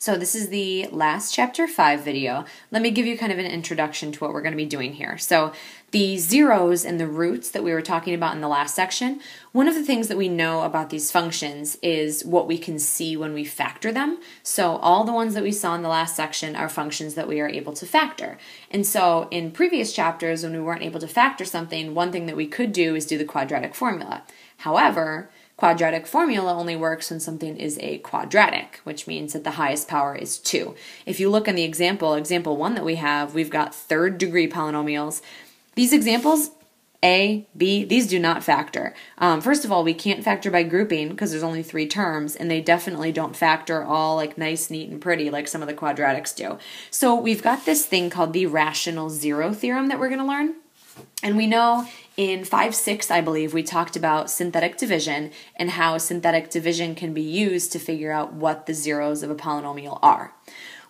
So this is the last chapter 5 video. Let me give you kind of an introduction to what we're going to be doing here. So the zeros and the roots that we were talking about in the last section, one of the things that we know about these functions is what we can see when we factor them. So all the ones that we saw in the last section are functions that we are able to factor. And so in previous chapters, when we weren't able to factor something, one thing that we could do is do the quadratic formula. However, quadratic formula only works when something is a quadratic, which means that the highest power is 2. If you look in the example 1 that we have, we've got third degree polynomials. These examples, A, B, these do not factor. First of all, we can't factor by grouping because there's only 3 terms, and they definitely don't factor all like nice, neat, and pretty like some of the quadratics do. So we've got this thing called the rational zero theorem that we're going to learn. And we know in 5-6, I believe, we talked about synthetic division and how synthetic division can be used to figure out what the zeros of a polynomial are.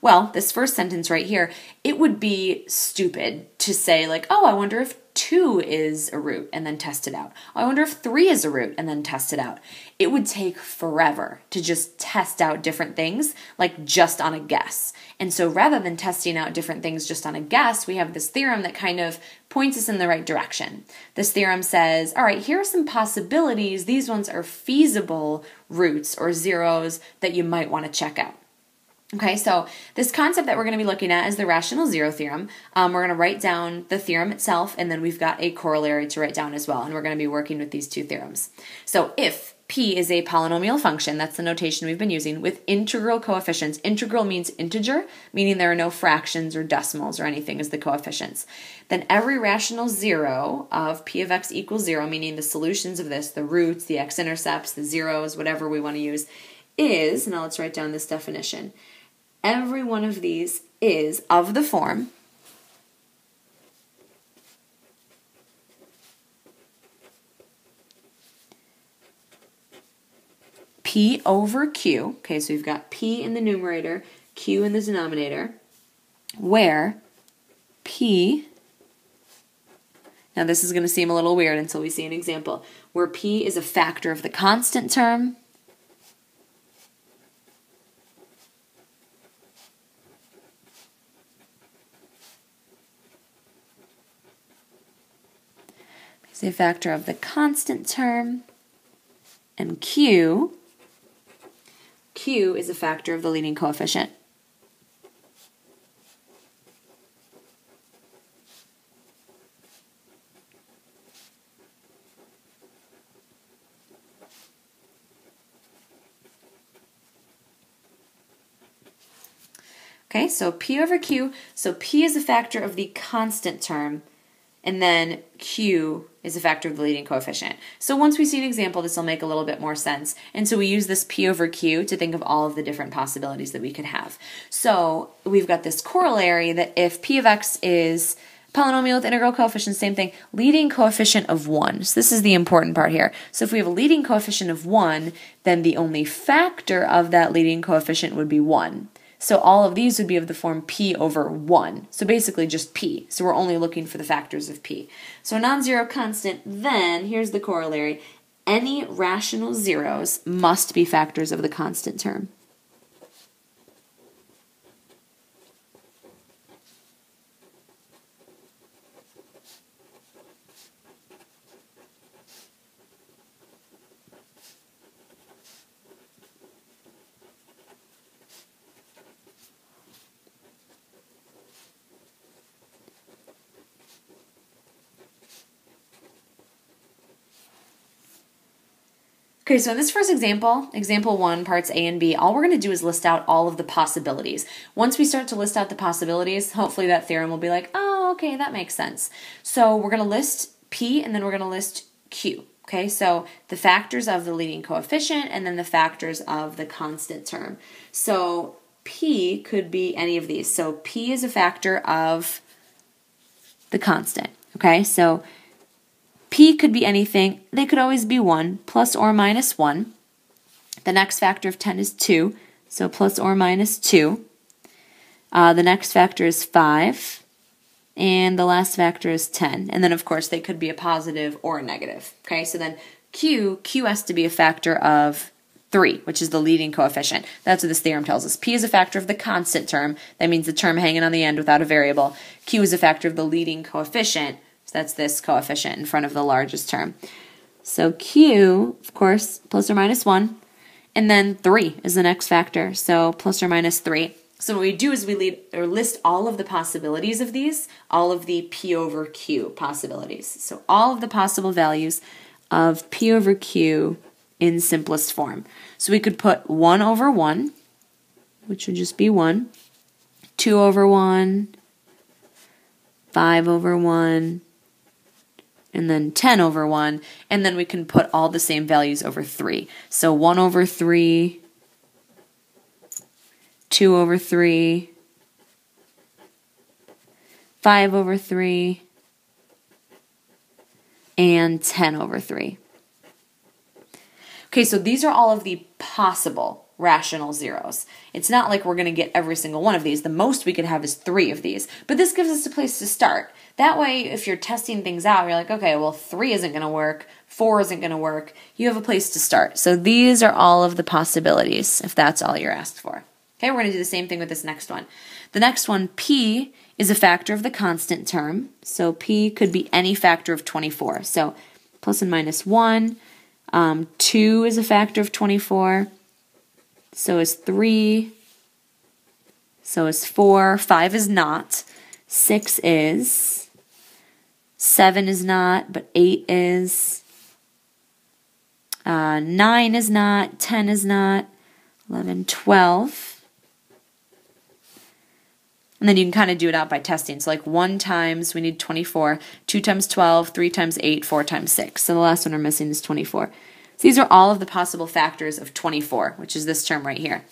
Well, this first sentence right here, it would be stupid to say like, oh, I wonder if 2 is a root and then test it out. I wonder if 3 is a root and then test it out. It would take forever to just test out different things like just on a guess. And so rather than testing out different things just on a guess, we have this theorem that kind of points us in the right direction. This theorem says, all right, here are some possibilities. These ones are feasible roots or zeros that you might want to check out. Okay, so this concept that we're going to be looking at is the rational zero theorem. We're going to write down the theorem itself, and then we've got a corollary to write down as well, and we're going to be working with these 2 theorems. So if p is a polynomial function, that's the notation we've been using, with integral coefficients. Integral means integer, meaning there are no fractions or decimals or anything as the coefficients. Then every rational zero of p of x equals 0, meaning the solutions of this, the roots, the x-intercepts, the zeros, whatever we want to use, is, now let's write down this definition, every one of these is of the form P over Q. Okay, so we've got P in the numerator, Q in the denominator, where P, now this is going to seem a little weird until we see an example, where P is a factor of the constant term, is a factor of the constant term, and Q is a factor of the leading coefficient. Okay, so P over Q, so P is a factor of the constant term, and then Q is a factor of the leading coefficient. So once we see an example, this will make a little bit more sense. And so we use this P over Q to think of all of the different possibilities that we could have. So we've got this corollary that if P of x is polynomial with integral coefficients, same thing, leading coefficient of 1. So this is the important part here. So if we have a leading coefficient of 1, then the only factor of that leading coefficient would be 1. So all of these would be of the form P over 1. So basically just P. So we're only looking for the factors of P. So a non-zero constant, then, here's the corollary, any rational zeros must be factors of the constant term. Okay, so in this first example, example 1, parts A and B, all we're going to do is list out all of the possibilities. Once we start to list out the possibilities, hopefully that theorem will be like, oh, okay, that makes sense. So we're going to list P and then we're going to list Q. Okay, so the factors of the leading coefficient and then the factors of the constant term. So P could be any of these. So P is a factor of the constant. Okay, so P could be anything. They could always be 1, plus or minus 1. The next factor of 10 is 2, so plus or minus 2. The next factor is 5, and the last factor is 10. And then, of course, they could be a positive or a negative. Okay, so then Q has to be a factor of 3, which is the leading coefficient. That's what this theorem tells us. P is a factor of the constant term. That means the term hanging on the end without a variable. Q is a factor of the leading coefficient. So that's this coefficient in front of the largest term. So Q, of course, plus or minus 1. And then 3 is the next factor, so plus or minus 3. So what we do is we list all of the possibilities of these, all of the P over Q possibilities. So all of the possible values of P over Q in simplest form. So we could put 1 over 1, which would just be 1, 2 over 1, 5 over 1, and then 10 over 1, and then we can put all the same values over 3. So 1 over 3, 2 over 3, 5 over 3, and 10 over 3. Okay, so these are all of the possible rational zeros. It's not like we're going to get every single one of these. The most we could have is 3 of these, but this gives us a place to start. That way, if you're testing things out, you're like, okay, well, 3 isn't going to work, 4 isn't going to work. You have a place to start. So these are all of the possibilities, if that's all you're asked for. Okay, we're going to do the same thing with this next one. The next one, P, is a factor of the constant term. So P could be any factor of 24. So plus and minus 1. 2 is a factor of 24. So is 3. So is 4. 5 is not. 6 is. 7 is not, but 8 is. 9 is not. 10 is not. 11, 12. And then you can kind of do it out by testing. So like 1 times, we need 24. 2 times 12, 3 times 8, 4 times 6. So the last one we're missing is 24. So these are all of the possible factors of 24, which is this term right here.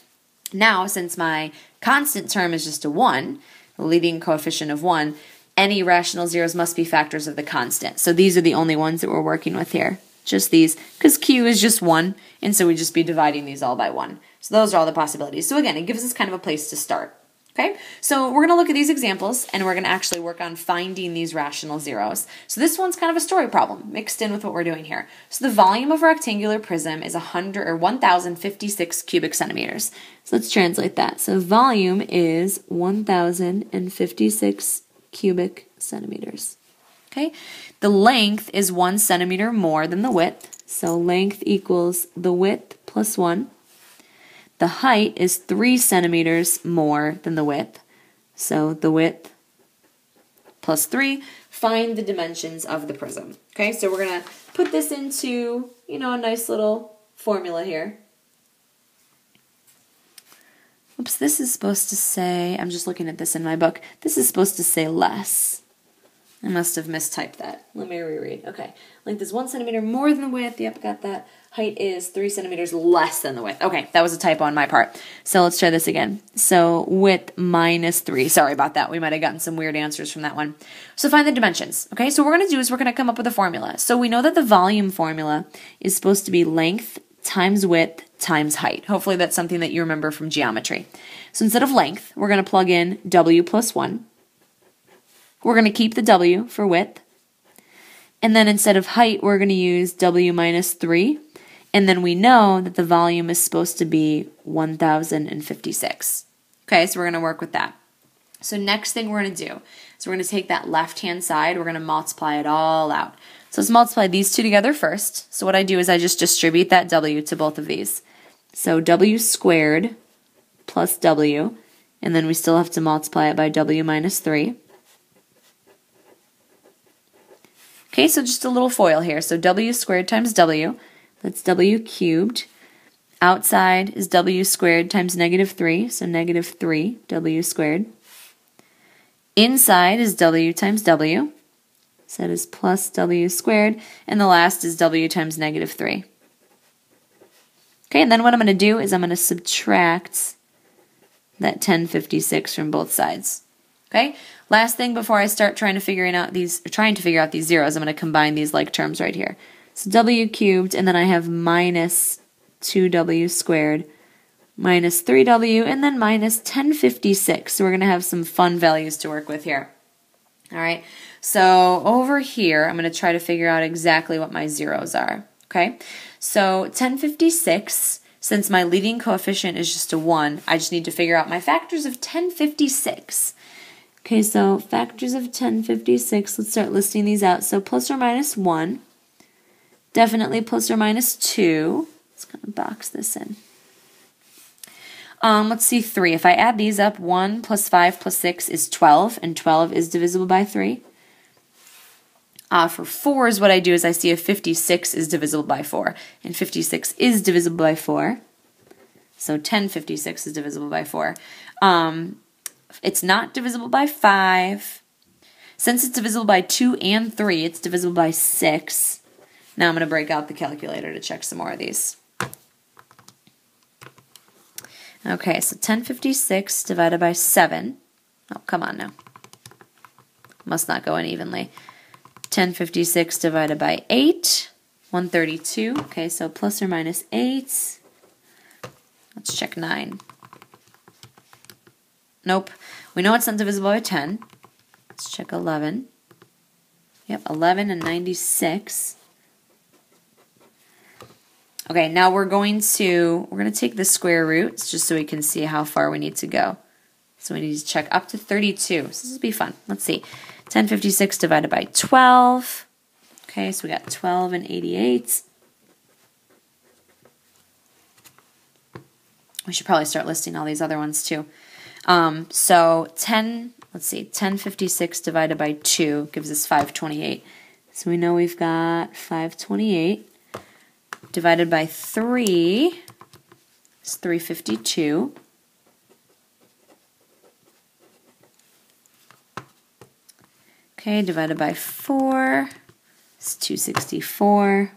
Now, since my constant term is just a 1, the leading coefficient of 1, any rational zeros must be factors of the constant. So these are the only ones that we're working with here. Just these, because Q is just 1, and so we'd just be dividing these all by 1. So those are all the possibilities. So again, it gives us kind of a place to start. Okay, so we're going to look at these examples, and we're going to actually work on finding these rational zeros. So this one's kind of a story problem mixed in with what we're doing here. So the volume of a rectangular prism is 1,056 cubic centimeters. So let's translate that. So volume is 1,056 cubic centimeters. Okay, the length is 1 centimeter more than the width. So length equals the width plus 1. The height is 3 centimeters more than the width. So the width plus 3. Find the dimensions of the prism. Okay, so we're going to put this into, a nice little formula here. Oops, this is supposed to say, I'm just looking at this in my book, this is supposed to say less. I must have mistyped that. Let me reread. Okay. Length is 1 centimeter more than the width. Yep, got that. Height is 3 centimeters less than the width. Okay, that was a typo on my part. So let's try this again. So width minus 3. Sorry about that. We might have gotten some weird answers from that one. So find the dimensions. Okay, so what we're going to do is we're going to come up with a formula. So we know that the volume formula is supposed to be length times width times height. Hopefully that's something that you remember from geometry. So instead of length, we're going to plug in W plus 1. We're going to keep the W for width. And then instead of height, we're going to use W minus 3. And then we know that the volume is supposed to be 1,056. Okay, so we're going to work with that. So next thing we're going to do is we're going to take that left-hand side, we're going to multiply it all out. So let's multiply these two together first. So what I do is I just distribute that W to both of these. So W squared plus W, and then we still have to multiply it by W minus 3. Okay, so just a little FOIL here. So W squared times W, that's W cubed. Outside is W squared times negative 3, so negative 3 W squared. Inside is W times W, so that is plus W squared. And the last is W times negative 3. Okay, and then what I'm going to do is I'm going to subtract that 1056 from both sides. Okay, last thing before I start trying to figure out these zeros, I'm going to combine these like terms right here. So W cubed, and then I have minus 2W squared, minus 3W, and then minus 1056. So we're going to have some fun values to work with here. All right, so over here, I'm going to try to figure out exactly what my zeros are. Okay, so 1056 since my leading coefficient is just a 1, I just need to figure out my factors of 1056. Okay, so factors of 1056, let's start listing these out. So plus or minus 1, definitely plus or minus 2. Let's kind of box this in. Let's see, 3. If I add these up, 1 plus 5 plus 6 is 12, and 12 is divisible by 3. For 4s, what I do is I see if 56 is divisible by 4, and 56 is divisible by 4. So 1056 is divisible by 4. It's not divisible by 5. Since it's divisible by 2 and 3, it's divisible by 6. Now I'm going to break out the calculator to check some more of these. Okay, so 1056 divided by 7. Oh, come on now. Must not go in evenly. 1056 divided by 8. 132. Okay, so plus or minus 8. Let's check 9. Nope. We know it's not divisible by 10. Let's check 11. Yep, 11 and 96. Okay, now we're going to take the square roots just so we can see how far we need to go. So we need to check up to 32. So this will be fun. Let's see. 1056 divided by 12. Okay, so we got 12 and 88. We should probably start listing all these other ones too. So 1056 divided by 2 gives us 528. So we know we've got 528. Divided by 3 is 352. Okay, divided by 4 is 264.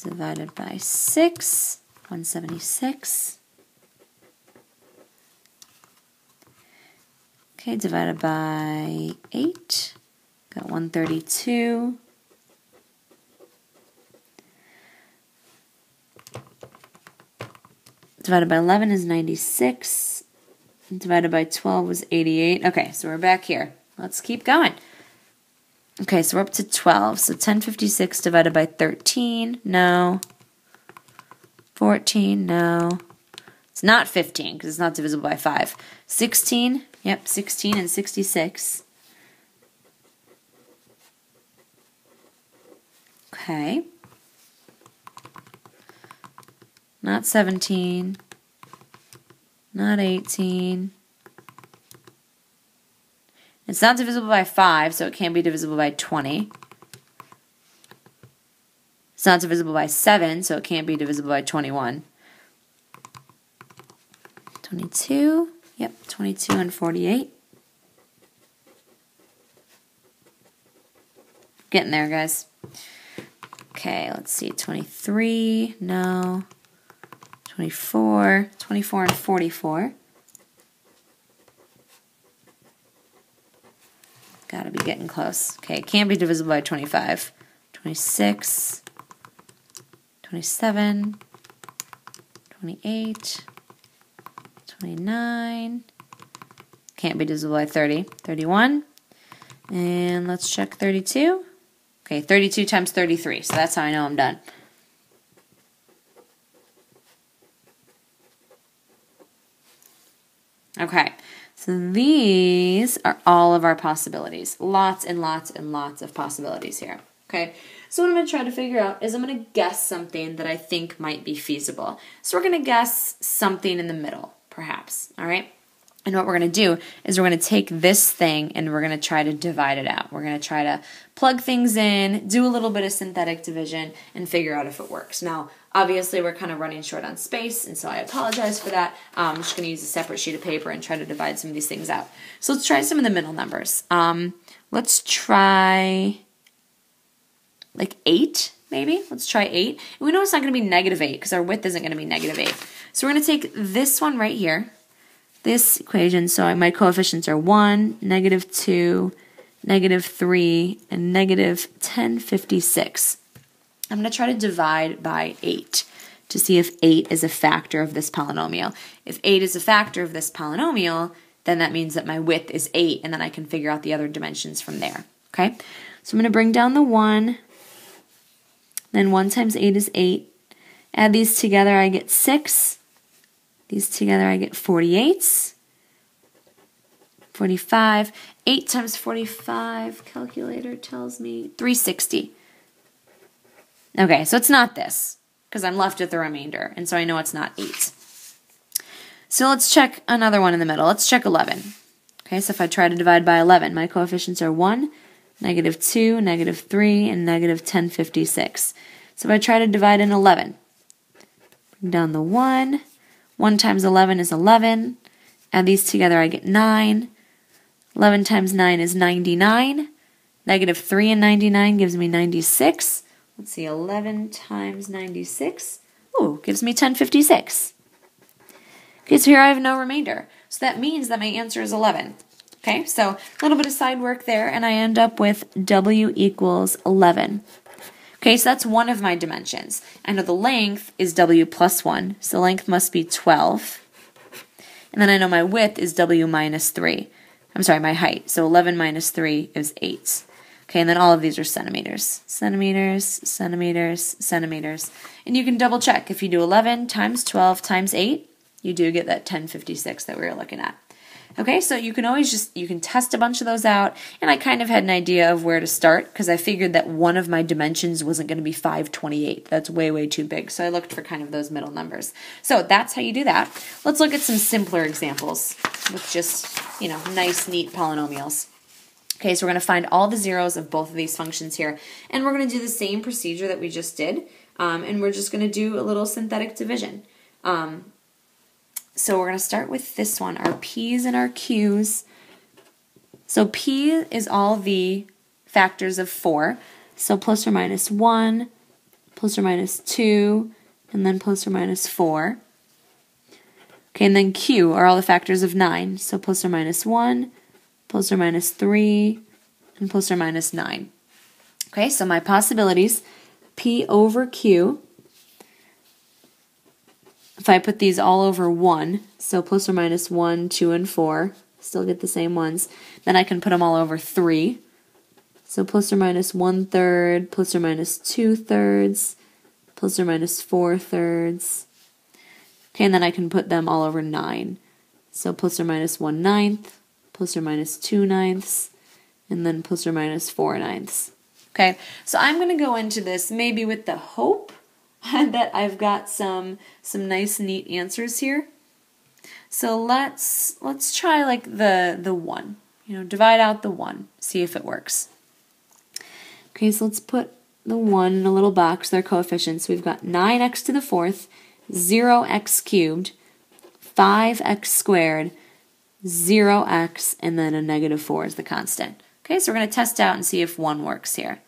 Divided by 6, 176. Okay, divided by 8, got 132. Divided by 11 is 96. And divided by 12 was 88. Okay, so we're back here. Let's keep going. Okay, so we're up to 12. So 1056 divided by 13, no. 14, no. It's not 15 because it's not divisible by 5. 16, yep, 16 and 66. Okay. Not 17. Not 18. It's not divisible by 5, so it can't be divisible by 20. It's not divisible by 7, so it can't be divisible by 21. 22. Yep, 22 and 48. Getting there, guys. Okay, let's see. 23. No. 24. 24 and 44. Gotta be getting close. Okay, it can't be divisible by 25. 26. 27. 28. 29. Can't be divisible by 30. 31. And let's check 32. Okay, 32 times 33. So that's how I know I'm done. Okay, so these are all of our possibilities. Lots and lots and lots of possibilities here. Okay, so what I'm going to try to figure out is I'm going to guess something that I think might be feasible. So we're going to guess something in the middle, perhaps, all right? And what we're going to do is we're going to take this thing and we're going to try to divide it out. We're going to try to plug things in, do a little bit of synthetic division, and figure out if it works. Now, obviously, we're kind of running short on space, and so I apologize for that. I'm just going to use a separate sheet of paper and try to divide some of these things out. So let's try some of the middle numbers. Let's try like 8, maybe. Let's try 8. And we know it's not going to be negative 8 because our width isn't going to be negative 8. So we're going to take this one right here, this equation. So my coefficients are 1, negative 2, negative 3, and negative 1056. I'm going to try to divide by 8 to see if 8 is a factor of this polynomial. If 8 is a factor of this polynomial, then that means that my width is 8, and then I can figure out the other dimensions from there. Okay? So I'm going to bring down the 1, Then 1 times 8 is 8. Add these together, I get 6. These together, I get 48. 45. 8 times 45, calculator tells me 360. Okay, so it's not this, because I'm left with the remainder, and so I know it's not 8. So let's check another one in the middle. Let's check 11. Okay, so if I try to divide by 11, my coefficients are 1, -2, -3, and -1056. So if I try to divide in 11, bring down the 1. 1 times 11 is 11. Add these together, I get 9. 11 times 9 is 99. -3 and 99 gives me 96. Let's see, 11 times 96. Ooh, gives me 1056. Okay, so here I have no remainder. So that means that my answer is 11. Okay, so a little bit of side work there, and I end up with W equals 11. Okay, so that's one of my dimensions. I know the length is W plus 1, so length must be 12. And then I know my width is W minus 3. I'm sorry, my height. So 11 minus 3 is 8. Okay, and then all of these are centimeters. Centimeters, centimeters, centimeters. And you can double check. If you do 11 times 12 times 8, you do get that 1056 that we were looking at. Okay, so you can always you can test a bunch of those out, and I kind of had an idea of where to start because I figured that one of my dimensions wasn't going to be 528. That's way, way too big, so I looked for kind of those middle numbers. So that's how you do that. Let's look at some simpler examples with just, nice, neat polynomials. Okay, so we're going to find all the zeros of both of these functions here, and we're going to do the same procedure that we just did, and we're just going to do a little synthetic division. So we're going to start with this one, our P's and our Q's. So P is all the factors of 4, so plus or minus 1, plus or minus 2, and then plus or minus 4. Okay, and then Q are all the factors of 9, so plus or minus 1, plus or minus 3, and plus or minus 9. Okay, so my possibilities, P over Q. If I put these all over 1, so plus or minus 1, 2, and 4, still get the same ones, then I can put them all over 3. So plus or minus 1/3, plus or minus 2/3, plus or minus 4/3. Okay, and then I can put them all over 9. So plus or minus 1/9, plus or minus 2/9, and then plus or minus 4/9. Okay, so I'm going to go into this maybe with the hope that I've got some nice neat answers here. So let's try like the 1. Divide out the 1, see if it works. Okay, so let's put the 1 in a little box, their coefficients. We've got 9x to the 4th, 0x cubed, 5x squared, 0x, and then a -4 is the constant. Okay, so we're going to test out and see if 1 works here.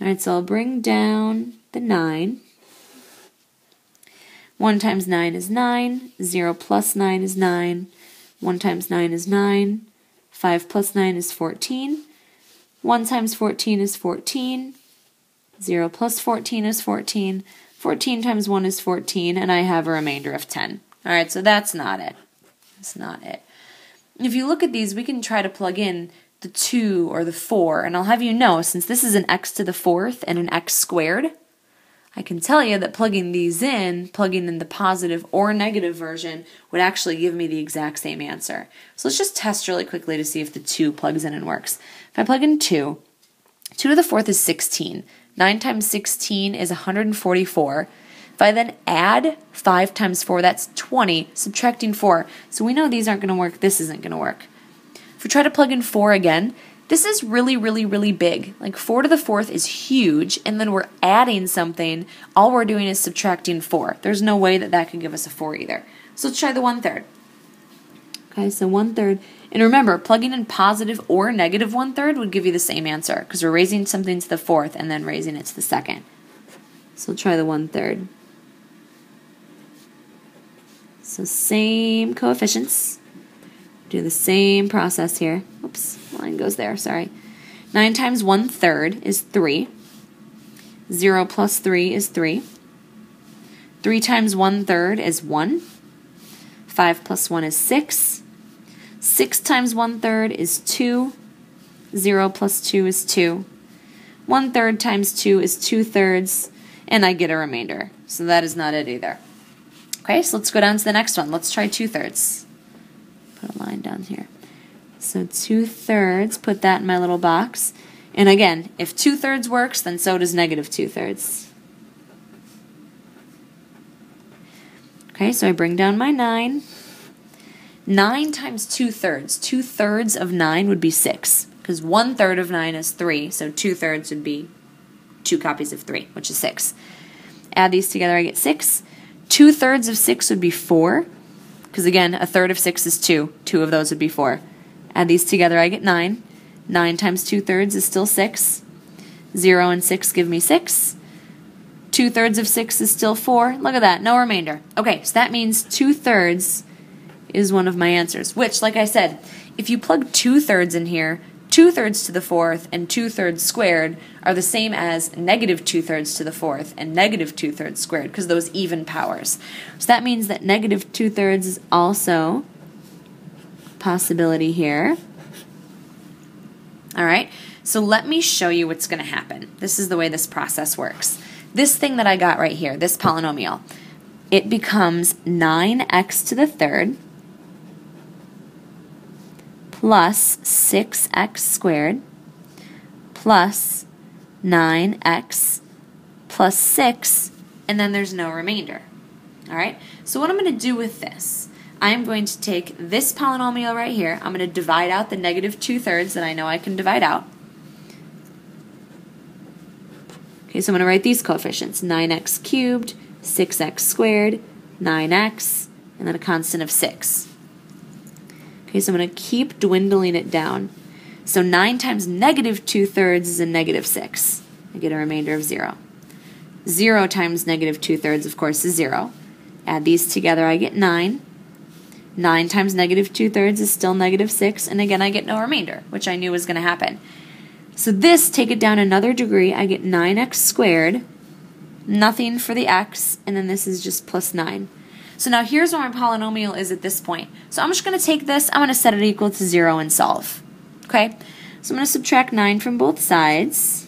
All right, so I'll bring down the 9. 1 times 9 is 9, 0 plus 9 is 9, 1 times 9 is 9, 5 plus 9 is 14, 1 times 14 is 14, 0 plus 14 is 14, 14 times 1 is 14, and I have a remainder of 10. Alright, so that's not it. That's not it. If you look at these, we can try to plug in the 2 or the 4, and I'll have you know, since this is an x to the 4th and an x squared, I can tell you that plugging in the positive or negative version would actually give me the exact same answer. So let's just test really quickly to see if the 2 plugs in and works. If I plug in 2 to the 4th is 16. 9 times 16 is 144. If I then add 5 times 4, that's 20, subtracting 4. So we know these aren't going to work, this isn't going to work. If we try to plug in 4 again, this is really, really, really big. Like 4 to the 4th is huge, and then we're adding something. All we're doing is subtracting 4. There's no way that could give us a 4 either. So let's try the 1/3. Okay, so 1/3. And remember, plugging in positive or negative 1/3 would give you the same answer, because we're raising something to the 4th and then raising it to the 2nd. So we'll try the 1/3. So same coefficients. Do the same process here. Oops, line goes there, sorry. 9 times 1/3 is 3. 0 plus 3 is 3. 3 times 1/3 is 1. 5 plus 1 is 6. 6 times 1/3 is 2. 0 plus 2 is 2. 1/3 times 2 is 2/3. and I get a remainder. So that is not it either. Okay, so let's go down to the next one. Let's try 2/3. Put a line down here. So 2/3, put that in my little box. And again, if 2/3 works, then so does negative 2/3. Okay, so I bring down my 9. 9 times 2/3. 2/3 of 9 would be 6, because 1/3 of 9 is 3, so 2/3 would be 2 copies of 3, which is 6. Add these together, I get 6. 2/3 of 6 would be 4, because again, 1/3 of 6 is 2. 2 of those would be 4. Add these together, I get 9. 9 times 2/3 is still 6. 0 and 6 give me 6. 2/3 of 6 is still 4. Look at that, no remainder. Okay, so that means 2/3 is one of my answers, which, like I said, if you plug 2/3 in here, 2/3 to the 4th and 2/3 squared are the same as negative 2/3 to the 4th and negative 2/3 squared, because those even powers. So that means that negative 2/3 is also a possibility here. All right, so let me show you what's going to happen. This is the way this process works. This thing that I got right here, this polynomial, it becomes 9x to the 3rd plus 6x squared plus 9x plus 6, and then there's no remainder. All right, so what I'm going to do with this, I'm going to take this polynomial right here, I'm going to divide out the negative 2/3 that I know I can divide out. Okay, so I'm going to write these coefficients, 9x cubed, 6x squared, 9x, and then a constant of 6. Okay, so I'm going to keep dwindling it down. So 9 times negative 2/3 is a negative 6. I get a remainder of 0. 0 times negative 2/3, of course, is 0. Add these together, I get 9. 9 times negative 2/3 is still negative 6, and again, I get no remainder, which I knew was going to happen. So this, take it down another degree, I get 9x squared, nothing for the x, and then this is just plus 9. So now here's where my polynomial is at this point. So I'm just going to take this, I'm going to set it equal to 0 and solve. Okay? So I'm going to subtract 9 from both sides.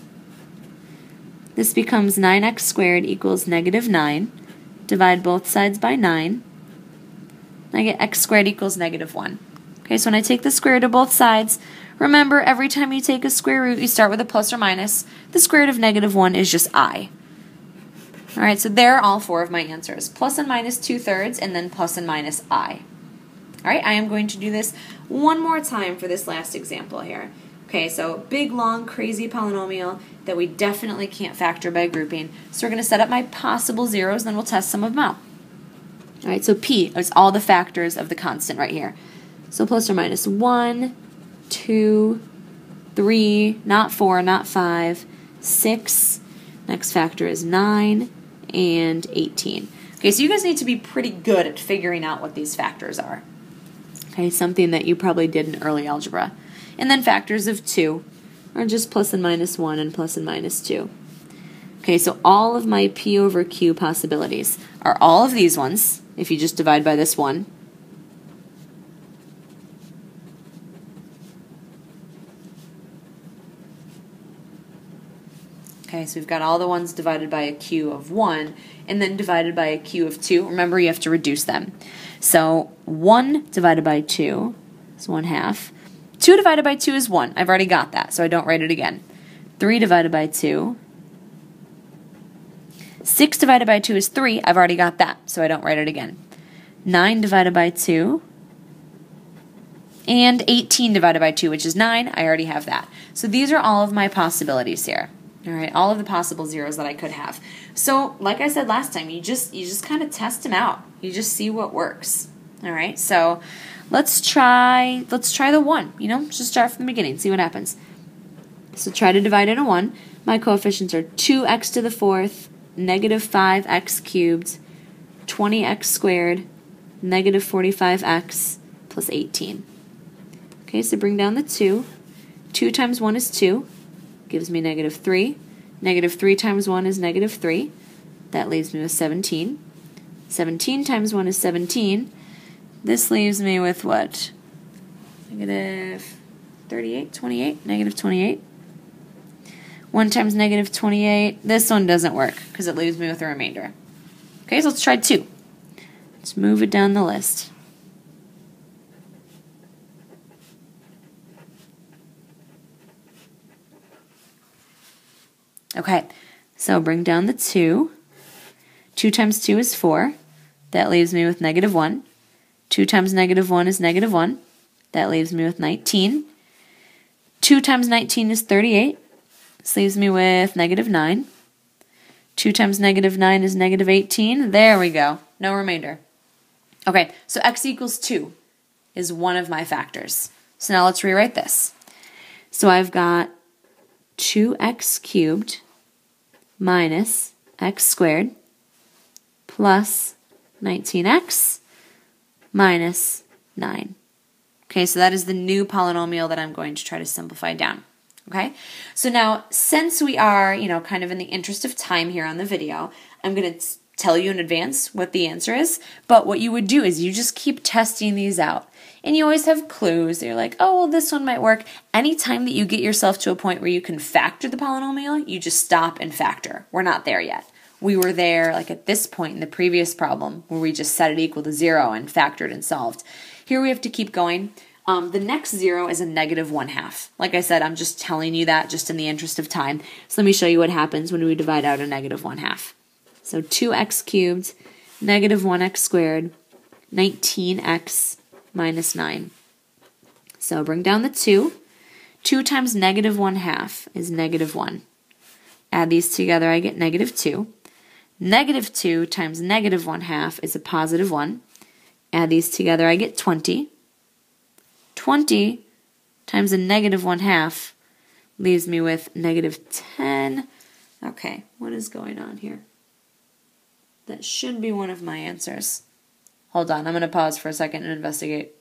This becomes 9x squared equals negative 9. Divide both sides by 9. I get x squared equals negative 1. Okay, so when I take the square root of both sides, remember, every time you take a square root, you start with a plus or minus. The square root of negative 1 is just I. All right, so there are all 4 of my answers. Plus and minus 2/3, and then plus and minus I. All right, I am going to do this one more time for this last example here. Okay, so big, long, crazy polynomial that we definitely can't factor by grouping. So we're going to set up my possible zeros, and then we'll test some of them out. All right, so P is all the factors of the constant right here. So plus or minus 1, 2, 3, not 4, not 5, 6. Next factor is 9 and 18. Okay, so you guys need to be pretty good at figuring out what these factors are. Okay, something that you probably did in early algebra. And then factors of 2 are just plus and minus 1 and plus and minus 2. Okay, so all of my P over Q possibilities are all of these ones, if you just divide by this one. Okay, so we've got all the ones divided by a Q of 1, and then divided by a Q of 2. Remember, you have to reduce them. So 1 divided by 2 is 1/2. 2 divided by 2 is 1. I've already got that, so I don't write it again. 3 divided by 2. 6 divided by 2 is 3. I've already got that, so I don't write it again. 9 divided by 2. And 18 divided by 2, which is 9. I already have that. So these are all of my possibilities here. All right, all of the possible zeros that I could have. So, like I said last time, you just kind of test them out. You just see what works. All right, so let's try the 1. You know, just start from the beginning, see what happens. So try to divide into 1. My coefficients are 2x to the 4th, negative 5x cubed, 20x squared, negative 45x, plus 18. Okay, so bring down the 2. 2 times 1 is 2. Gives me negative 3. Negative 3 times 1 is negative 3. That leaves me with 17. 17 times 1 is 17. This leaves me with what? Negative 38, 28, negative 28. 1 times negative 28. This one doesn't work because it leaves me with a remainder. Okay, so let's try 2. Let's move it down the list. Okay, so bring down the 2. 2 times 2 is 4. That leaves me with negative 1. 2 times negative 1 is negative 1. That leaves me with 19. 2 times 19 is 38. This leaves me with negative 9. 2 times negative 9 is negative 18. There we go. No remainder. Okay, so x equals 2 is one of my factors. So now let's rewrite this. So I've got 2x cubed minus x squared plus 19x minus 9. Okay, so that is the new polynomial that I'm going to try to simplify down. Okay, so now since we are, kind of in the interest of time here on the video, I'm going to tell you in advance what the answer is, but what you would do is you just keep testing these out. And you always have clues. You're like, oh, well, this one might work. Anytime that you get yourself to a point where you can factor the polynomial, you just stop and factor. We're not there yet. We were there like at this point in the previous problem where we just set it equal to 0 and factored and solved. Here we have to keep going. The next 0 is a negative 1/2. Like I said, I'm just telling you that just in the interest of time. So let me show you what happens when we divide out a negative 1/2. So 2x cubed, negative 1x squared, 19x minus 9. So bring down the 2. 2 times negative 1/2 is negative 1. Add these together, I get negative 2. Negative 2 times negative 1/2 is a positive 1. Add these together, I get 20. 20 times a negative 1/2 leaves me with negative 10. Okay, what is going on here? That should be one of my answers. Hold on, I'm going to pause for a second and investigate.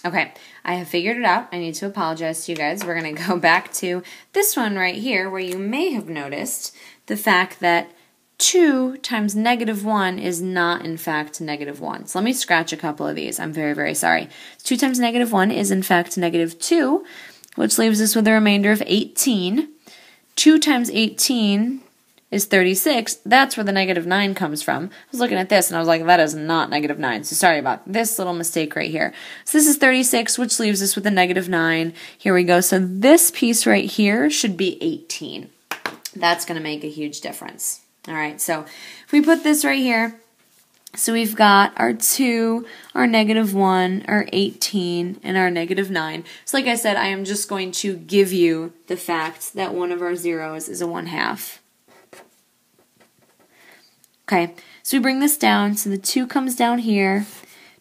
Okay, I have figured it out. I need to apologize to you guys. We're going to go back to this one right here where you may have noticed the fact that 2 times negative 1 is not, in fact, negative 1. So let me scratch a couple of these. I'm very, very sorry. 2 times negative 1 is, in fact, negative 2, which leaves us with a remainder of 18. 2 times 18 is 36. That's where the negative 9 comes from. I was looking at this and I was like, that is not negative 9. So sorry about this little mistake right here. So this is 36, which leaves us with a negative 9. Here we go. So this piece right here should be 18. That's going to make a huge difference. All right, so if we put this right here, so we've got our 2, our negative 1, our 18, and our negative 9. So like I said, I am just going to give you the fact that one of our zeros is a 1/2. Okay, so we bring this down, so the 2 comes down here.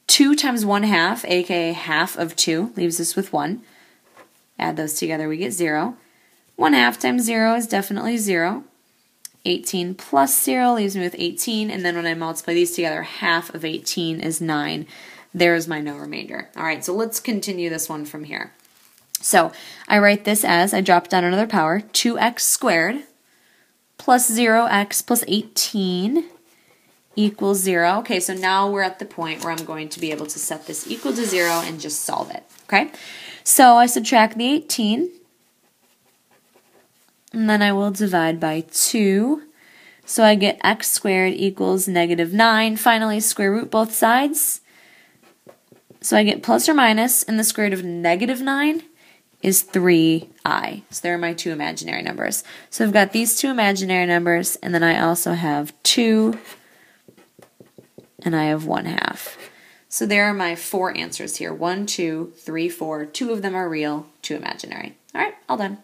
2 times 1/2, aka half of 2, leaves us with 1. Add those together, we get 0. 1/2 times 0 is definitely 0. 18 plus 0 leaves me with 18, and then when I multiply these together, half of 18 is 9. There's my no remainder. All right, so let's continue this one from here. So I write this as, I drop down another power, 2x squared plus 0x plus 18 equals 0. Okay, so now we're at the point where I'm going to be able to set this equal to 0 and just solve it. Okay, so I subtract the 18. And then I will divide by 2. So I get x squared equals negative 9. Finally, square root both sides. So I get plus or minus, and the square root of negative 9 is 3i. So there are my two imaginary numbers. So I've got these two imaginary numbers, and then I also have 2, and I have 1/2. So there are my 4 answers here. 1, 2, 3, 4. 2 of them are real, 2 imaginary. All right, all done.